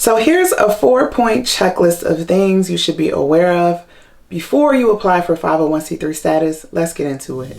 So here's a 4-point checklist of things you should be aware of before you apply for 501c3 status. Let's get into it.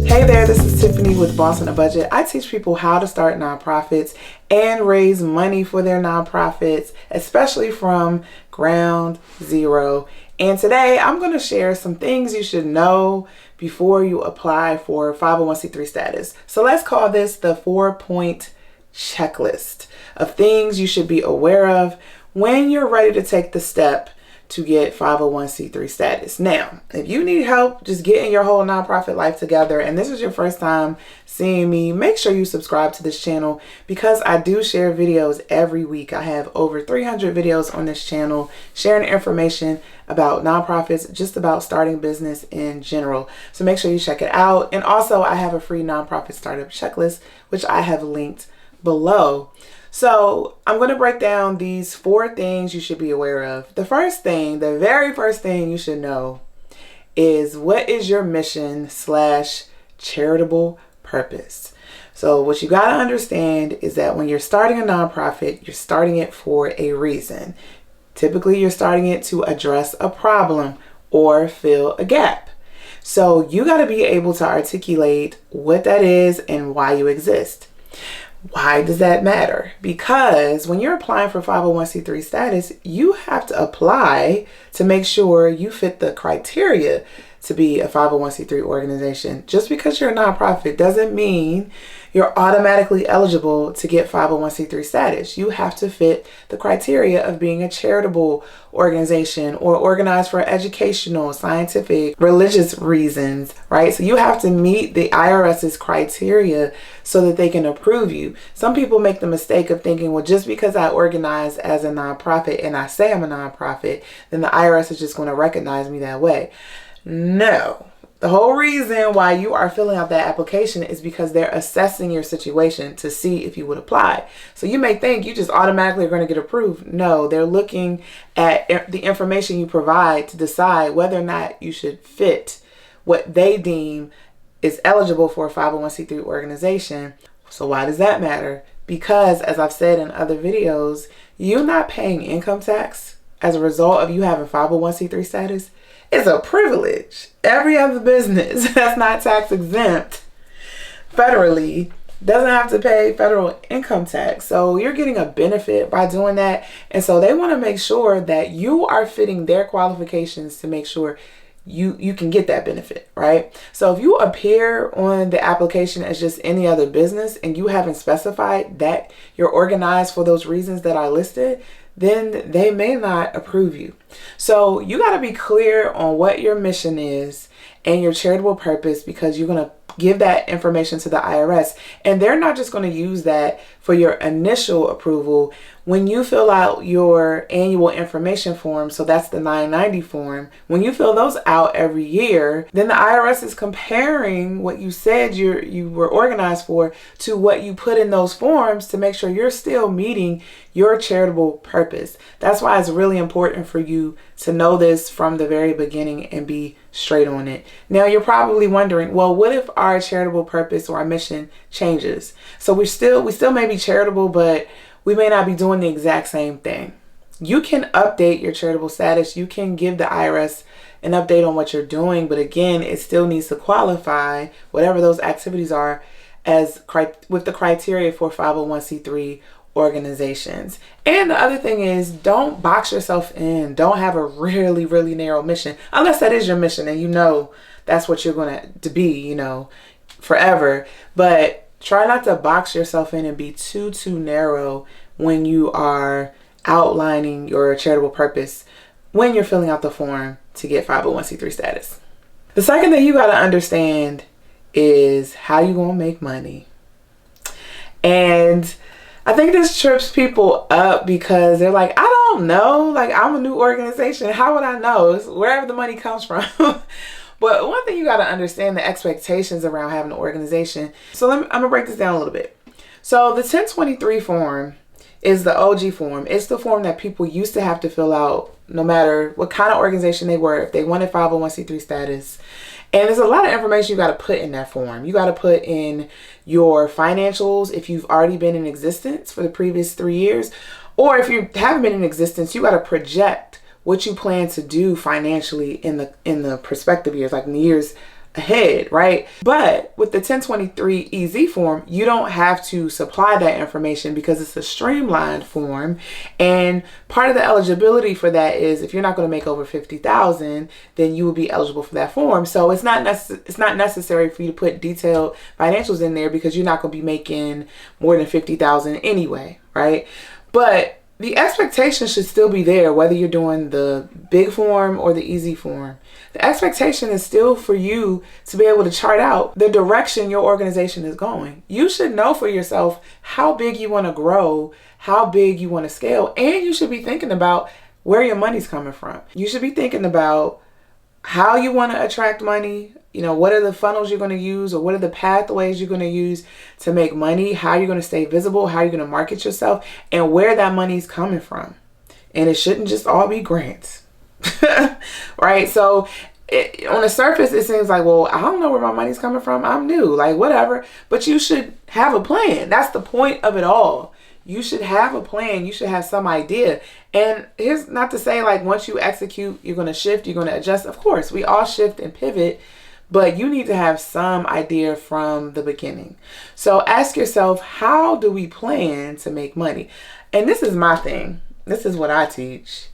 Hey there, this is Tiffany with Boss on a Budget. I teach people how to start nonprofits and raise money for their nonprofits, especially from ground zero. And today I'm going to share some things you should know before you apply for 501c3 status. So let's call this the 4-point checklist of things you should be aware of when you're ready to take the step to get 501c3 status. Now, if you need help just getting your whole nonprofit life together and this is your first time seeing me, make sure you subscribe to this channel because I do share videos every week. I have over 300 videos on this channel sharing information about nonprofits, just about starting business in general. So make sure you check it out. And also I have a free nonprofit startup checklist, which I have linked below. So I'm going to break down these 4 things you should be aware of. The first thing, the very first thing you should know is what is your mission / charitable purpose. So what you got to understand is that when you're starting a nonprofit, you're starting it for a reason. Typically, you're starting it to address a problem or fill a gap. So you got to be able to articulate what that is and why you exist. Why does that matter? Because when you're applying for 501c3 status, you have to apply to make sure you fit the criteria to be a 501c3 organization. Just because you're a nonprofit doesn't mean you're automatically eligible to get 501c3 status. You have to fit the criteria of being a charitable organization or organized for educational, scientific, religious reasons, right? So you have to meet the IRS's criteria so that they can approve you. Some people make the mistake of thinking, well, just because I organize as a nonprofit and I say I'm a nonprofit, then the IRS is just going to recognize me that way. No. The whole reason why you are filling out that application is because they're assessing your situation to see if you would apply. So you may think you just automatically are going to get approved. No, they're looking at the information you provide to decide whether or not you should fit what they deem is eligible for a 501c3 organization. So why does that matter? Because as I've said in other videos, you're not paying income tax as a result of you having 501c3 status. It's a privilege. Every other business that's not tax exempt federally doesn't have to pay federal income tax. So you're getting a benefit by doing that. And so they want to make sure that you are fitting their qualifications to make sure you can get that benefit, right? So if you appear on the application as just any other business and you haven't specified that you're organized for those reasons that I listed, then they may not approve you. So you got to be clear on what your mission is and your charitable purpose, because you're going to give that information to the IRS, and they're not just going to use that for your initial approval. When you fill out your annual information form, so that's the 990 form, when you fill those out every year, then the IRS is comparing what you said you were organized for to what you put in those forms to make sure you're still meeting your charitable purpose. That's why it's really important for you to know this from the very beginning and be straight on it. Now you're probably wondering, well, what if our charitable purpose or our mission changes? So we still may be charitable, but we may not be doing the exact same thing. You can update your charitable status. You can give the IRS an update on what you're doing, but again, it still needs to qualify whatever those activities are as with the criteria for 501c3 organizations. And the other thing is, don't box yourself in. Don't have a really, really narrow mission, unless that is your mission and you know that's what you're going to be, forever. But try not to box yourself in and be too narrow when you are outlining your charitable purpose when you're filling out the form to get 501c3 status. The second thing you got to understand is how you going to make money. And I think this trips people up because they're like, I don't know, like I'm a new organization. How would I know? It's wherever the money comes from. But one thing you got to understand, the expectations around having an organization. So I'm going to break this down a little bit. So the 1023 form is the OG form. It's the form that people used to have to fill out no matter what kind of organization they were, if they wanted 501c3 status. And there's a lot of information you got to put in that form. You got to put in your financials if you've already been in existence for the previous 3 years. Or if you haven't been in existence, you got to project what you plan to do financially in the prospective years, like in the years ahead, right? But with the 1023 EZ form, you don't have to supply that information because it's a streamlined form. And part of the eligibility for that is if you're not going to make over 50,000, then you will be eligible for that form. So it's not necessary for you to put detailed financials in there because you're not going to be making more than 50,000 anyway, right? But the expectation should still be there whether you're doing the big form or the easy form. The expectation is still for you to be able to chart out the direction your organization is going. You should know for yourself how big you want to grow, how big you want to scale, and you should be thinking about where your money's coming from. You should be thinking about how you want to attract money. You know, what are the funnels you're going to use, or what are the pathways you're going to use to make money, how you're going to stay visible, how you're going to market yourself, and where that money's coming from. And it shouldn't just all be grants, right? So on the surface, it seems like, well, I don't know where my money's coming from. I'm new, like whatever. But you should have a plan. That's the point of it all. You should have a plan. You should have some idea. And here's not to say like once you execute, you're going to shift, you're going to adjust. Of course, we all shift and pivot. But you need to have some idea from the beginning. So ask yourself, how do we plan to make money? And this is my thing. This is what I teach.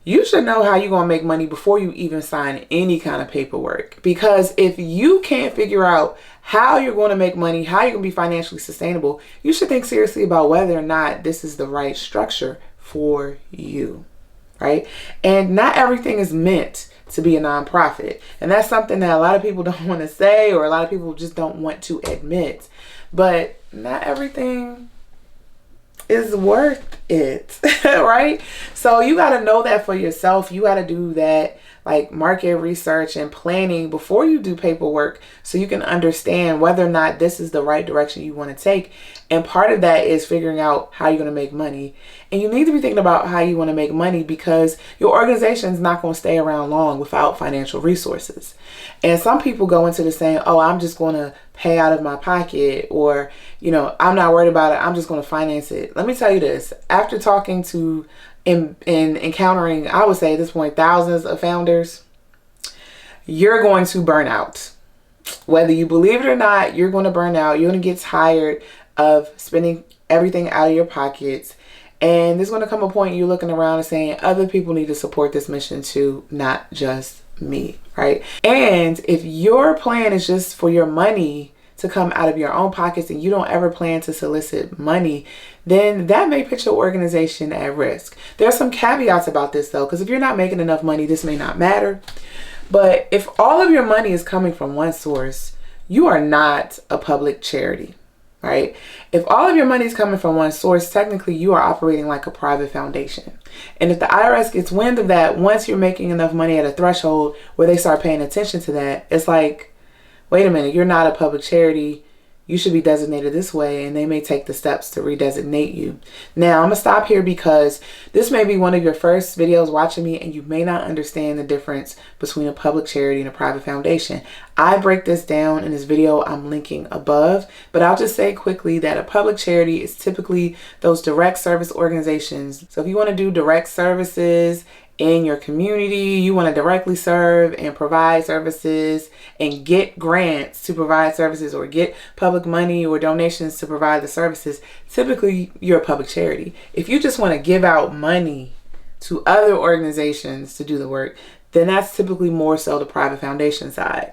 You should know how you're going to make money before you even sign any kind of paperwork. Because if you can't figure out how you're going to make money, how you're going to be financially sustainable, you should think seriously about whether or not this is the right structure for you, right? And not everything is meant to be a nonprofit. And that's something that a lot of people don't want to say, or a lot of people just don't want to admit. But not everything is worth it, right? So you got to know that for yourself. You got to do that like market research and planning before you do paperwork so you can understand whether or not this is the right direction you want to take. And part of that is figuring out how you're going to make money. And you need to be thinking about how you want to make money because your organization is not going to stay around long without financial resources. And some people go into this saying, oh, I'm just going to pay out of my pocket, or, you know, I'm not worried about it. I'm just going to finance it. Let me tell you this. After talking to and encountering, I would say at this point, thousands of founders, you're going to burn out. Whether you believe it or not, you're going to burn out. You're going to get tired of spending everything out of your pockets. And there's going to come a point you're looking around and saying, other people need to support this mission too, not just me, right? And if your plan is just for your money to come out of your own pockets and you don't ever plan to solicit money, then that may put your organization at risk. There are some caveats about this though, because if you're not making enough money, this may not matter. But if all of your money is coming from one source, you are not a public charity, right? If all of your money is coming from one source, technically you are operating like a private foundation. And if the IRS gets wind of that, once you're making enough money at a threshold where they start paying attention to that, it's like, wait a minute, you're not a public charity. You should be designated this way, and they may take the steps to redesignate you. Now, I'm going to stop here because this may be one of your first videos watching me, and you may not understand the difference between a public charity and a private foundation. I break this down in this video I'm linking above, but I'll just say quickly that a public charity is typically those direct service organizations. So if you want to do direct services in your community, you want to directly serve and provide services and get grants to provide services or get public money or donations to provide the services, typically you're a public charity. If you just want to give out money to other organizations to do the work, then that's typically more so the private foundation side.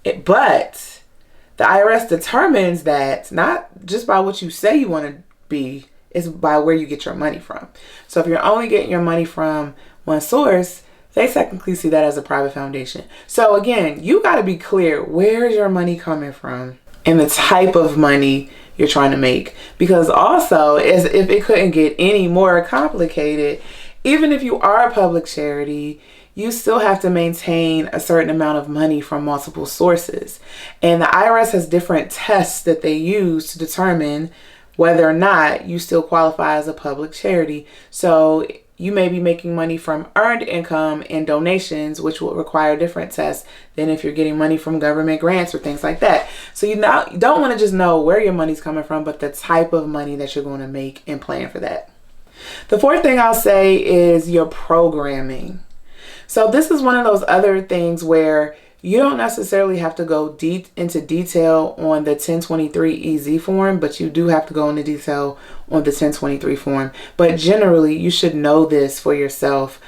But the IRS determines that not just by what you say you want to be, it's by where you get your money from. So if you're only getting your money from one source, they technically see that as a private foundation. So again, you got to be clear, where's your money coming from and the type of money you're trying to make. Because also, as if it couldn't get any more complicated, even if you are a public charity, you still have to maintain a certain amount of money from multiple sources. And the IRS has different tests that they use to determine whether or not you still qualify as a public charity. So you may be making money from earned income and donations, which will require different tests than if you're getting money from government grants or things like that. So you don't want to just know where your money's coming from, but the type of money that you're going to make and plan for that. The fourth thing I'll say is your programming. So this is one of those other things where you don't necessarily have to go deep into detail on the 1023 EZ form, but you do have to go into detail on the 1023 form. But generally, you should know this for yourself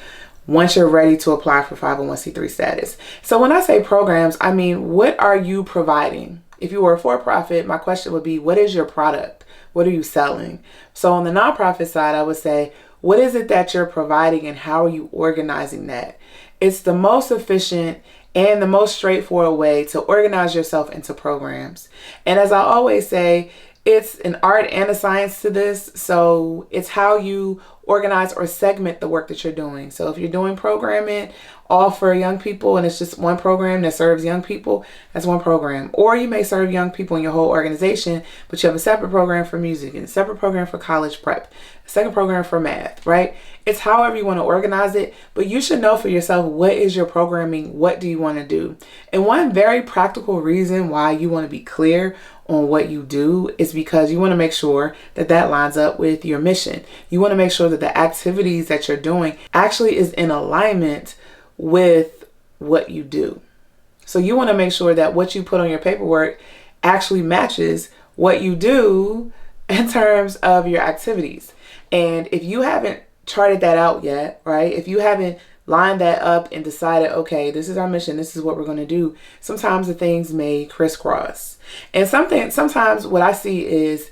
once you're ready to apply for 501c3 status. So when I say programs, I mean, what are you providing? If you were a for-profit, my question would be, what is your product? What are you selling? So on the nonprofit side, I would say, what is it that you're providing and how are you organizing that? It's the most efficient and the most straightforward way to organize yourself into programs. And as I always say, it's an art and a science to this. So it's how you organize or segment the work that you're doing. So if you're doing programming all for young people and it's just one program that serves young people, that's one program. Or you may serve young people in your whole organization, but you have a separate program for music and a separate program for college prep, a second program for math, right? It's however you want to organize it, but you should know for yourself, what is your programming? What do you want to do? And one very practical reason why you want to be clear on what you do is because you want to make sure that that lines up with your mission. You want to make sure that the activities that you're doing actually is in alignment with what you do. So you want to make sure that what you put on your paperwork actually matches what you do in terms of your activities. And if you haven't charted that out yet, right? If you haven't lined that up and decided, okay, this is our mission, this is what we're going to do, sometimes the things may crisscross. And sometimes what I see is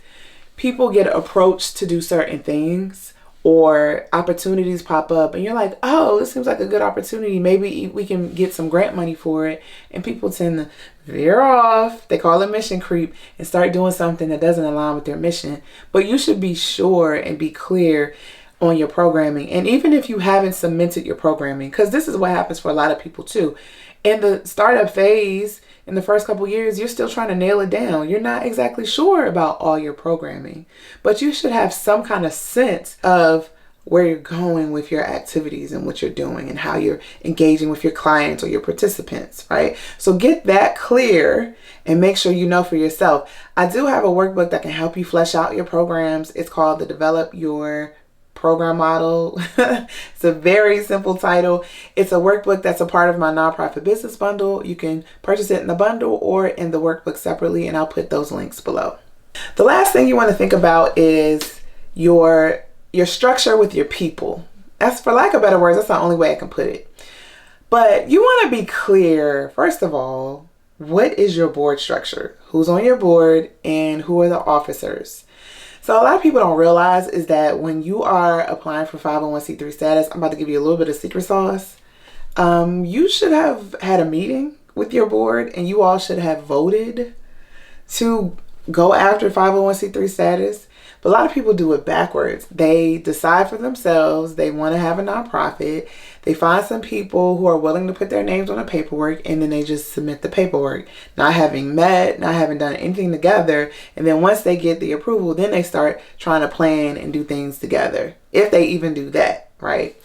people get approached to do certain things or opportunities pop up and you're like, oh, this seems like a good opportunity. Maybe we can get some grant money for it. And people tend to veer off. They call it mission creep and start doing something that doesn't align with their mission. But you should be sure and be clear on your programming. And even if you haven't cemented your programming, because this is what happens for a lot of people too. In the startup phase, in the first couple years, you're still trying to nail it down. You're not exactly sure about all your programming, but you should have some kind of sense of where you're going with your activities and what you're doing and how you're engaging with your clients or your participants, right? So get that clear and make sure you know for yourself. I do have a workbook that can help you flesh out your programs. It's called the Develop Your Program Model. It's a very simple title. It's a workbook that's a part of my nonprofit business bundle. You can purchase it in the bundle or in the workbook separately, and I'll put those links below. The last thing you want to think about is your structure with your people. That's, for lack of better words, that's the only way I can put it. But you want to be clear, first of all, what is your board structure? Who's on your board and who are the officers? So a lot of people don't realize is that when you are applying for 501c3 status, I'm about to give you a little bit of secret sauce. You should have had a meeting with your board and you all should have voted to go after 501c3 status. But a lot of people do it backwards. They decide for themselves, they want to have a nonprofit. They find some people who are willing to put their names on the paperwork and then they just submit the paperwork, not having met, not having done anything together. And then once they get the approval, then they start trying to plan and do things together, if they even do that, right?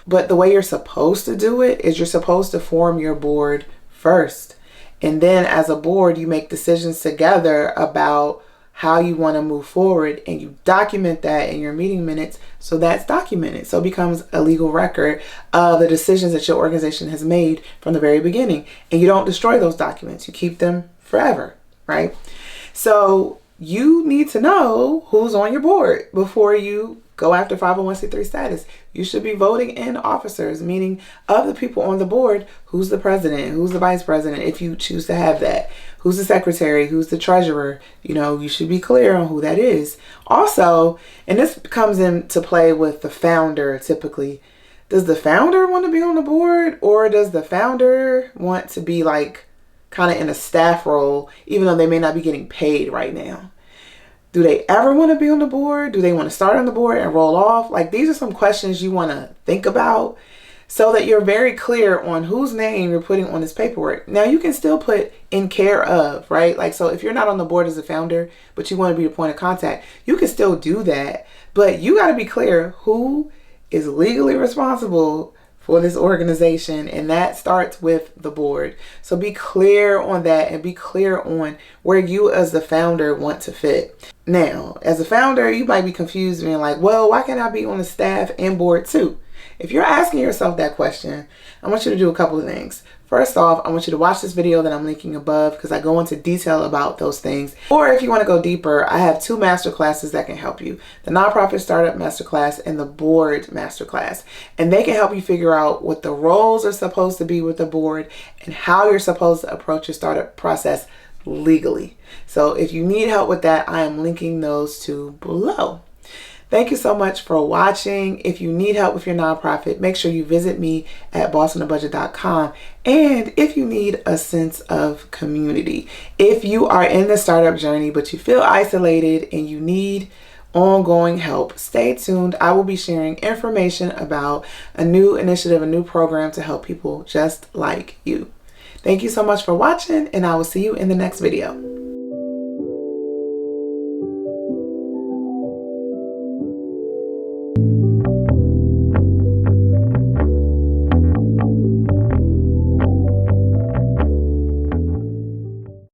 But the way you're supposed to do it is you're supposed to form your board first. And then as a board, you make decisions together about how you want to move forward, and you document that in your meeting minutes, so that's documented, so it becomes a legal record of the decisions that your organization has made from the very beginning. And you don't destroy those documents, you keep them forever, right? So you need to know who's on your board before you go after 501c3 status. You should be voting in officers, meaning of the people on the board, who's the president, who's the vice president, if you choose to have that, who's the secretary, who's the treasurer. You know, you should be clear on who that is. Also, and this comes into play with the founder typically, does the founder want to be on the board, or does the founder want to be like kind of in a staff role, even though they may not be getting paid right now? Do they ever want to be on the board? Do they want to start on the board and roll off? Like, these are some questions you want to think about so that you're very clear on whose name you're putting on this paperwork. Now, you can still put in care of, right? Like, so if you're not on the board as a founder, but you want to be the point of contact, you can still do that. But you got to be clear who is legally responsible for this organization, and that starts with the board. So be clear on that and be clear on where you as the founder want to fit. Now, as a founder, you might be confused being like, well, why can't I be on the staff and board too? If you're asking yourself that question, I want you to do a couple of things. First off, I want you to watch this video that I'm linking above because I go into detail about those things. Or if you want to go deeper, I have 2 masterclasses that can help you. The Nonprofit Startup Masterclass and the Board Masterclass. And they can help you figure out what the roles are supposed to be with the board and how you're supposed to approach your startup process legally. So if you need help with that, I am linking those 2 below. Thank you so much for watching. If you need help with your nonprofit, make sure you visit me at bossonabudget.com. And if you need a sense of community, if you are in the startup journey, but you feel isolated and you need ongoing help, stay tuned. I will be sharing information about a new initiative, a new program to help people just like you. Thank you so much for watching, and I will see you in the next video.